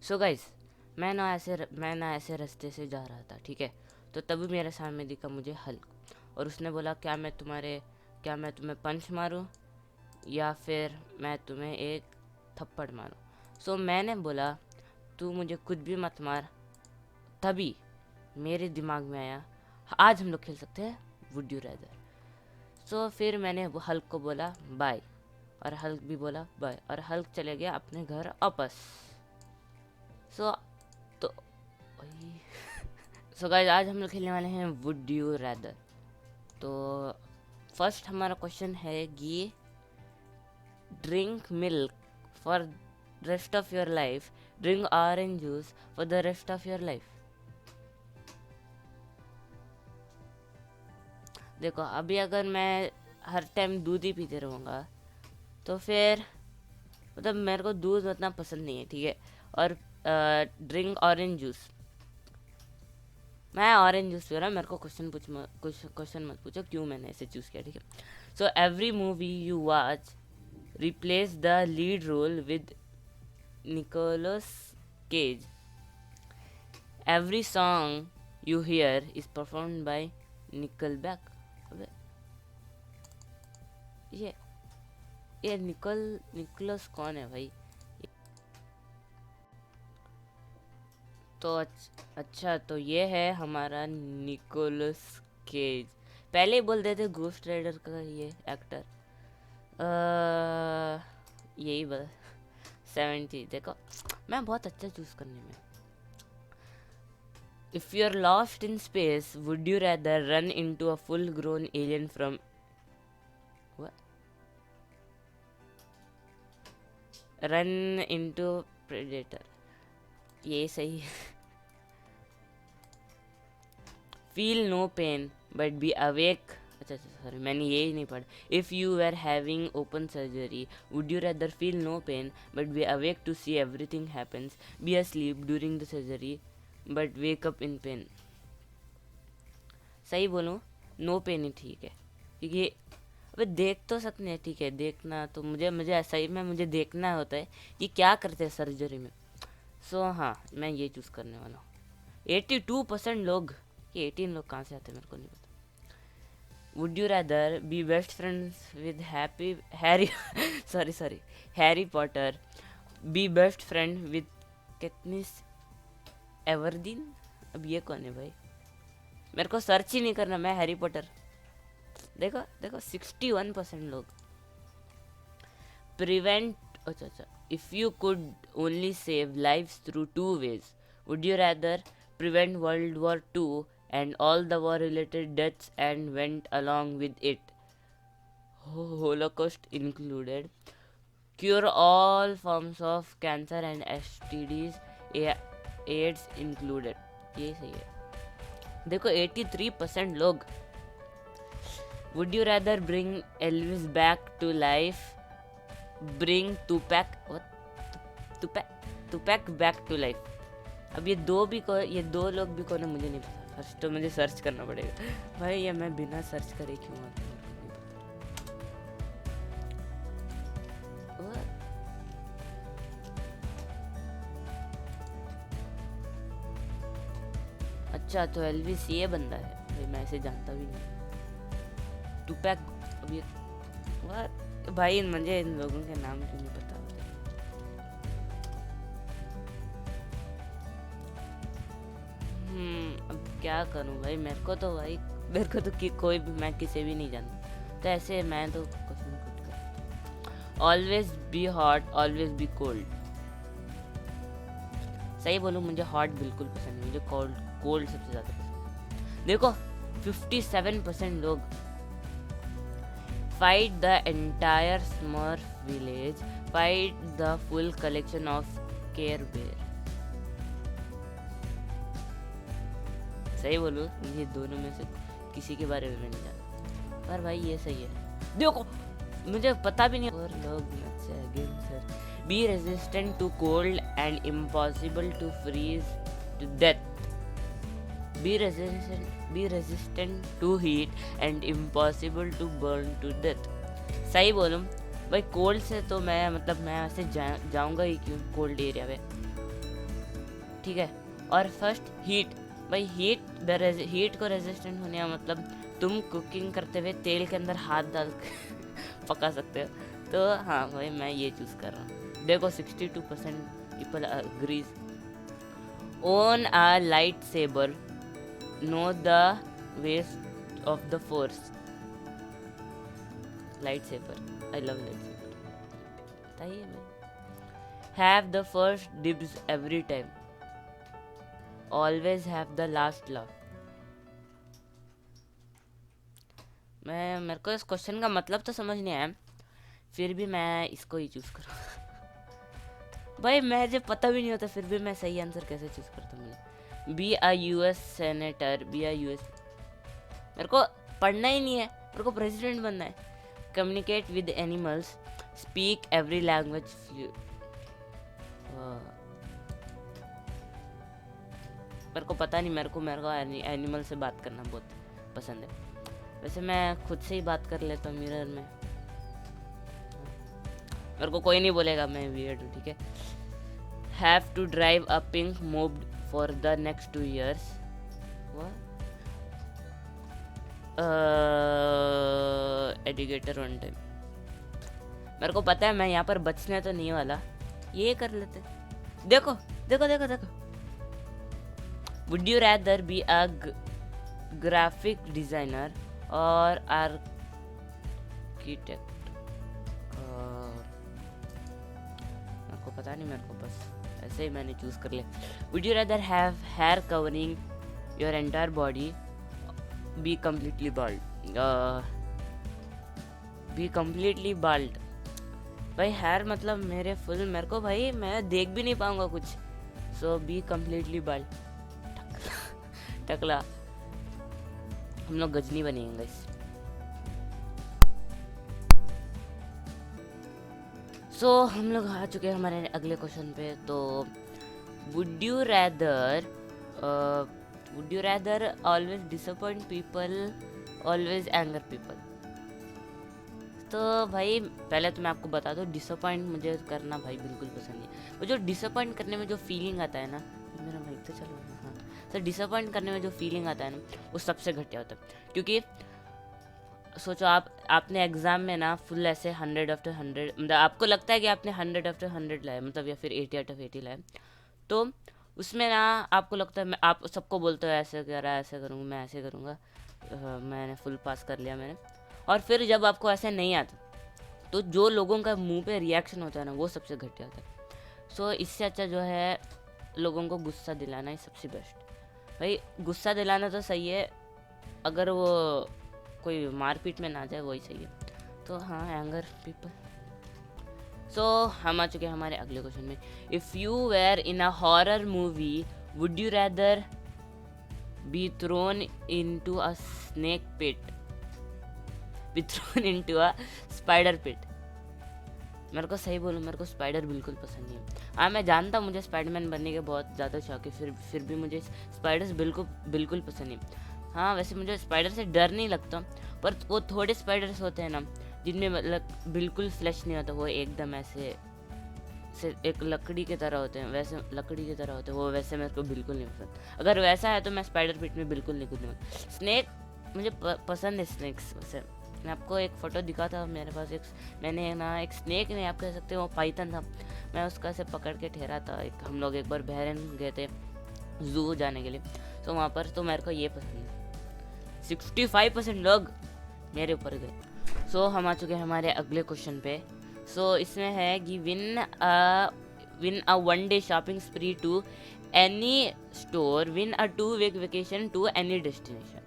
So guys, मैं ना ऐसे रास्ते से जा रहा था, ठीक है। तो तभी मेरे सामने दिखा मुझे हल्क, और उसने बोला क्या मैं तुम्हें पंच मारूं या फिर मैं तुम्हें एक थप्पड़ मारूं। सो मैंने बोला तू मुझे कुछ भी मत मार। तभी मेरे दिमाग में आया आज हम लोग खेल सकते हैं वुड यू रैदर। सो फिर मैंने वो हल्क को बोला बाय, और हल्क भी बोला बाय, और हल्क चले गया अपने घर वापस। सो तो सो गाइस, आज हम लोग खेलने वाले हैं वुड यू रैदर। तो फर्स्ट हमारा क्वेश्चन है कि drink milk for rest of your life, drink orange juice for the rest of your life. देखो, अभी अगर मैं हर टाइम दूध ही पीते रहूँगा तो फिर मतलब मेरे को दूध उतना पसंद नहीं है, ठीक है। और ड्रिंक ऑरेंज जूस, मैं ऑरेंज जूस पी रहा हूँ। मेरे को कुछ क्वेश्चन मत पूछो क्यों मैंने ऐसे चूज़ किया, ठीक है। So every movie you watch replace the lead role with Nicolas Cage. Every song you hear is performed by Nickelback. अबे ये ये निकोलस कौन है भाई? तो अच्छा, तो ये है हमारा निकोलस केज। पहले ही बोल देते घोस्ट राइडर का ये एक्टर। यही बस 70। देखो, मैं बहुत अच्छा चूज करने में। If you are lost in space, would you rather run into a full grown alien from run into predator? ये सही है। Feel no pain but be awake. अच्छा अच्छा, सॉरी, मैंने ये ही नहीं पढ़ा। If you are having open surgery, would you rather feel no pain but be awake to see everything happens, be asleep during the surgery but wake up in pain? सही बोलूँ, no pain ही ठीक है, क्योंकि अबे देख तो सकते हैं, ठीक है। देखना तो मुझे ऐसा ही, मैं मुझे देखना होता है कि क्या करते हैं सर्जरी में। सो हाँ, मैं ये चूज़ करने वाला हूँ। 82% लोग, ये 18 लोग कहाँ से आते हैं मेरे को नहीं पता। Would you rather be best friends with Harry sorry Harry Potter, be best friend with Katniss Everdeen? अब ये कौन है भाई? मेरे को सर्च ही नहीं करना, मैं हैरी पॉटर। देखो देखो, 61% लोग। प्रिवेंट, अच्छा अच्छा, if you could only save lives through two ways, would you rather prevent World War II and all the war related deaths and went along with it, Holocaust included, cure all forms of cancer and STDs, AIDS included? ये सही है। देखो, 83% लोग। Would you rather bring Elvis back to life, bring Tupac back to life? अब ये दो लोग भी कौन है मुझे नहीं पता। फर्स्ट तो मुझे सर्च करना पड़ेगा भाई, ये मैं बिना सर्च करे क्यों आता हूँ? अच्छा, तो एल्विस ये बंदा है भाई, मैं इसे जानता भी नहीं। टुपैक, अब ये भाई मुझे इन लोगों के नाम क्यों नहीं पता होते। अब क्या करूं भाई, मेरे को तो कोई भी, मैं किसे भी नहीं जानता, तो ऐसे मैं तो कुछ नहीं कुछ कर। Always be hot always be cold. सही बोलूं, मुझे हॉट बिल्कुल पसंद नहीं, मुझे कोल्ड सबसे ज़्यादा पसंद। देखो, 57% लोग। Fight the entire Smurf village, fight the full collection of Care Bear. सही बोलूं, ये दोनों में से किसी के बारे में नहीं जानता, पर भाई ये सही है। देखो, मुझे पता भी नहीं। और लोग be resistant to cold and impossible to freeze to death, be resistant to heat and impossible to burn to death. सही बोलूं भाई, कोल्ड से तो मैं ऐसे जाऊंगा ही क्यों कोल्ड एरिया में। ठीक है। और फर्स्ट हीट, भाई हीट को रेजिस्टेंट होने का मतलब तुम कुकिंग करते हुए तेल के अंदर हाथ डाल के पका सकते हो। तो हाँ भाई मैं ये चूज़ कर रहा हूँ। देखो 62% people agrees. Own a light saber, know the ways of the Force. Light saber, I love light saber, बताइए भाई। Have the first dibs every time, always have the last love. मेरे को इस क्वेश्चन का मतलब तो समझ नहीं आया, फिर भी मैं इसको ही चूज करूँ। भाई मुझे पता भी नहीं होता, फिर भी मैं सही आंसर कैसे चूज करता हूँ। मुझे be a US senator, be a US, मेरे को पढ़ना ही नहीं है, मेरे को प्रेसिडेंट बनना है। Communicate with animals, speak every language. मेरे को पता नहीं, मेरे को एनिमल से बात करना बहुत पसंद है। वैसे मैं खुद से ही बात कर लेता हूँ मिरर में, मेरे को कोई नहीं बोलेगा मैं वियर्ड हूँ, ठीक है। Have to drive a pink moped for the next 2 years। एडिकेटर वन टाइम, मेरे को पता है मैं यहाँ पर बचने तो नहीं वाला, ये कर लेते। देखो देखो देखो देखो, would you rather be a graphic designer और आर्किटेक्ट? मेरे को पता नहीं, मेरे को बस ऐसे ही मैंने चूज कर लिया। Would you rather have hair covering your entire body, be completely bald? Be completely bald, भाई हेयर मतलब मेरे को भाई मैं देख भी नहीं पाऊंगा कुछ। सो बी कम्प्लीटली बाल्ड। टकला, हम लोग गजनी बनेंगे इस। सो हम लोग आ चुके हैं हमारे अगले क्वेश्चन पे। तो would you rather always disappoint people, always anger people? तो भाई पहले तो मैं आपको बता दूं, डिसअपॉइंट मुझे करना भाई बिल्कुल पसंद नहीं। वो जो डिसअपॉइंट करने में जो फीलिंग आता है ना, मेरा भाई तो चलो, हाँ, तो डिसअपॉइंट करने में जो फीलिंग आता है ना, वो सबसे घटिया होता है। क्योंकि सोचो आपने एग्जाम में ना फुल ऐसे 100 आफ्टर 100, मतलब आपको लगता है कि आपने 100 आफ्टर 100 लाया, मतलब या फिर 80 आउट ऑफ 80 लाया, तो उसमें ना आपको लगता है, मैं आप सबको बोलते हो ऐसे करा, ऐसे करूँगा, मैं ऐसे करूँगा, मैंने फुल पास कर लिया मैंने। और फिर जब आपको ऐसे नहीं आता, तो जो लोगों का मुंह पे रिएक्शन होता है ना, वो सबसे घटिया होता है। सो इससे अच्छा जो है लोगों को गुस्सा दिलाना ही सबसे बेस्ट। भाई गुस्सा दिलाना तो सही है, अगर वो कोई मारपीट में ना जाए वही सही है। तो हाँ, एंगर पीपल। सो हम आ चुके हैं हमारे अगले क्वेश्चन में। If you were in a horror movie, would you rather be thrown into a snake pit, be thrown into a spider pit? मेरे को सही बोलूँ, मेरे को स्पाइडर बिल्कुल पसंद नहीं है। हाँ मैं जानता हूँ मुझे स्पाइडरमैन बनने के बहुत ज़्यादा शौक है, फिर भी मुझे स्पाइडर्स बिल्कुल पसंद नहीं। हाँ वैसे मुझे स्पाइडर से डर नहीं लगता, पर वो थोड़े स्पाइडर्स होते हैं ना जिनमें मतलब बिल्कुल फ्लैश नहीं होता, वो एकदम ऐसे से एक लकड़ी की तरह होते हैं, वैसे लकड़ी की तरह होते हैं वो, वैसे मेरे को बिल्कुल नहीं पसंद। अगर वैसा है तो मैं स्पाइडर पिट में बिल्कुल नहीं कूदूँगा। स्नेक मुझे पसंद है, स्नेक्स। वैसे मैं आपको एक फ़ोटो दिखा था मेरे पास, मैंने ना एक स्नेक नहीं आप कह सकते, वो पाइथन था, मैं उसका ऐसे पकड़ के ठहरा था। हम लोग एक बार बहरन गए थे जू जाने के लिए, तो वहाँ पर तो मेरे को ये पसंद है। 65% लोग मेरे ऊपर गए। सो हम आ चुके हैं हमारे अगले क्वेश्चन पे। सो इसमें है कि win a 1 day shopping spree to any store, win a 2 week vacation to any destination.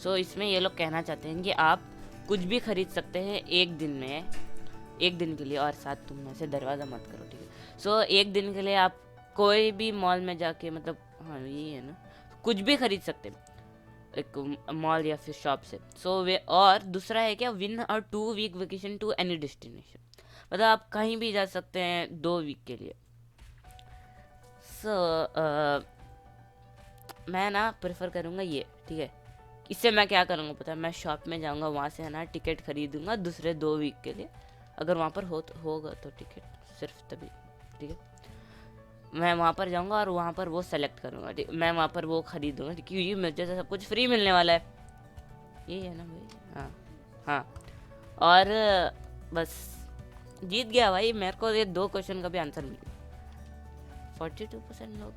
So इसमें ये लोग कहना चाहते हैं कि आप कुछ भी खरीद सकते हैं एक दिन में, एक दिन के लिए, और साथ तुम ऐसे दरवाज़ा मत करो, ठीक है। सो एक दिन के लिए आप कोई भी मॉल में जाके, मतलब हाँ ये है ना, कुछ भी खरीद सकते हैं एक मॉल या फिर शॉप से। सो वे, और दूसरा है क्या, विन और 2 week vacation to any destination, मतलब आप कहीं भी जा सकते हैं 2 week के लिए। सो मैं ना प्रेफर करूँगा ये, ठीक है। इससे मैं क्या करूँगा पता है, मैं शॉप में जाऊँगा, वहाँ से है ना टिकट खरीदूँगा दूसरे 2 week के लिए, अगर वहाँ पर होगा तो टिकट सिर्फ तभी, ठीक है। मैं वहाँ पर जाऊँगा और वहाँ पर वो सेलेक्ट करूँगा, ठीक, मैं वहाँ पर वो खरीदूँगा क्योंकि मुझे तो सब कुछ फ्री मिलने वाला है। ये है ना भाई? हाँ हाँ। और बस जीत गया भाई, मेरे को ये 2 क्वेश्चन का भी आंसर मिल गया। 42% लोग,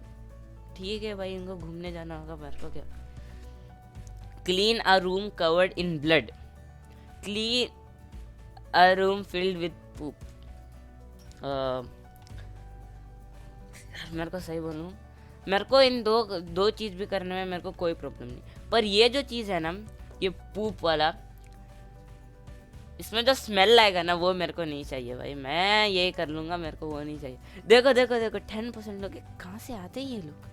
ठीक है भाई, इनको घूमने जाना होगा, मेरे को क्या। Clean a room covered in blood, clean a room filled with poop. मेरे को सही बोलूँ, मेरे को इन दो चीज़ भी करने में मेरे को कोई प्रॉब्लम नहीं, पर ये जो चीज़ है ना, ये पूप वाला, इसमें जो स्मेल आएगा ना वो मेरे को नहीं चाहिए भाई। मैं ये कर लूँगा, मेरे को वो नहीं चाहिए। देखो देखो देखो 10% लोग, कहाँ से आते हैं ये लोग,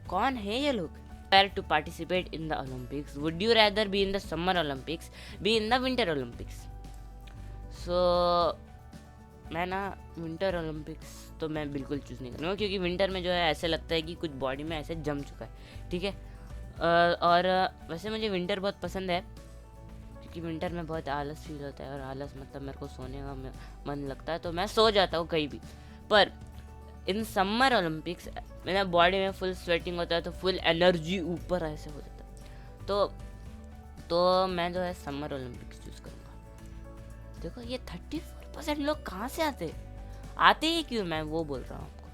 कौन है ये लोग? Prepare to participate in the Olympics. Would you rather be in the Summer Olympics, be in the Winter Olympics? So मैं ना विंटर ओलंपिक्स तो मैं बिल्कुल चूज़ नहीं करूँगा, क्योंकि विंटर में जो है ऐसे लगता है कि कुछ बॉडी में ऐसे जम चुका है, ठीक है। और वैसे मुझे विंटर बहुत पसंद है, क्योंकि विंटर में बहुत आलस फील होता है, और आलस मतलब मेरे को सोने का मन लगता है, तो मैं सो जाता हूँ कहीं भी। पर इन समर ओलंपिक्स मेरा बॉडी में फुल स्वेटिंग होता है, तो फुल एनर्जी ऊपर ऐसे हो जाता है, तो मैं जो है समर ओलंपिक्स चूज़ करूँगा। देखो ये 34% लोग कहाँ से आते ही क्यों, मैं वो बोल रहा हूँ आपको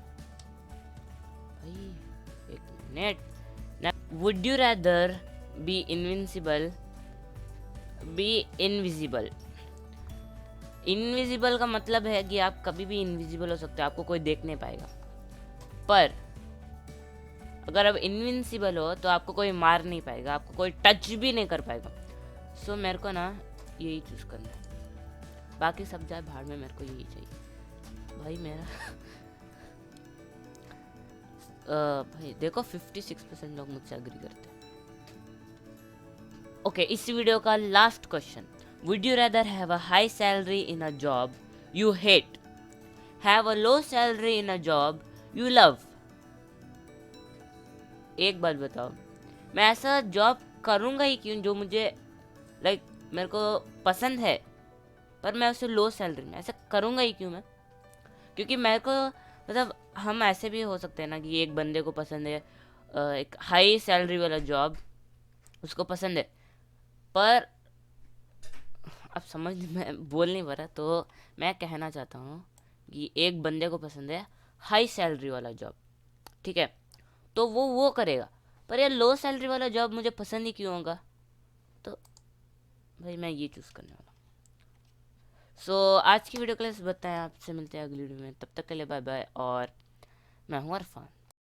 भाई। एक minute. Would you rather be invisible? Invisible का मतलब है कि आप कभी भी इनविजिबल हो सकते हो, आपको कोई देख नहीं पाएगा। पर अगर आप इनविंसिबल हो तो आपको कोई मार नहीं पाएगा, आपको कोई टच भी नहीं कर पाएगा। सो मेरे को ना यही चूज़ करना है, बाकी सब जाए भाड़ में, मेरे को यही चाहिए भाई मेरा। भाई देखो 56% लोग मुझसे एग्री करते हैं। ओके, इस वीडियो का last question, would you rather have a high salary in a job you hate, have a low salary in a job you love? एक बात बताओ, मैं ऐसा जॉब करूँगा ही क्यों जो मुझे लाइक मेरे को पसंद है, पर मैं उसे लो सैलरी में ऐसा करूँगा ही क्यों मैं? क्योंकि मेरे को मतलब हम ऐसे भी हो सकते हैं ना कि एक बंदे को पसंद है एक हाई सैलरी वाला जॉब, उसको पसंद है, पर अब समझ मैं बोल नहीं पा रहा, तो मैं कहना चाहता हूँ कि एक बंदे को पसंद है हाई सैलरी वाला जॉब, ठीक है, तो वो करेगा, पर यार लो सैलरी वाला जॉब मुझे पसंद ही क्यों होगा? तो भाई मैं ये चूज़ करने वाला। सो आज की वीडियो के लिए बताएं, आपसे मिलते हैं अगली वीडियो में, तब तक के लिए बाय बाय, और मैं हूँ अरफान।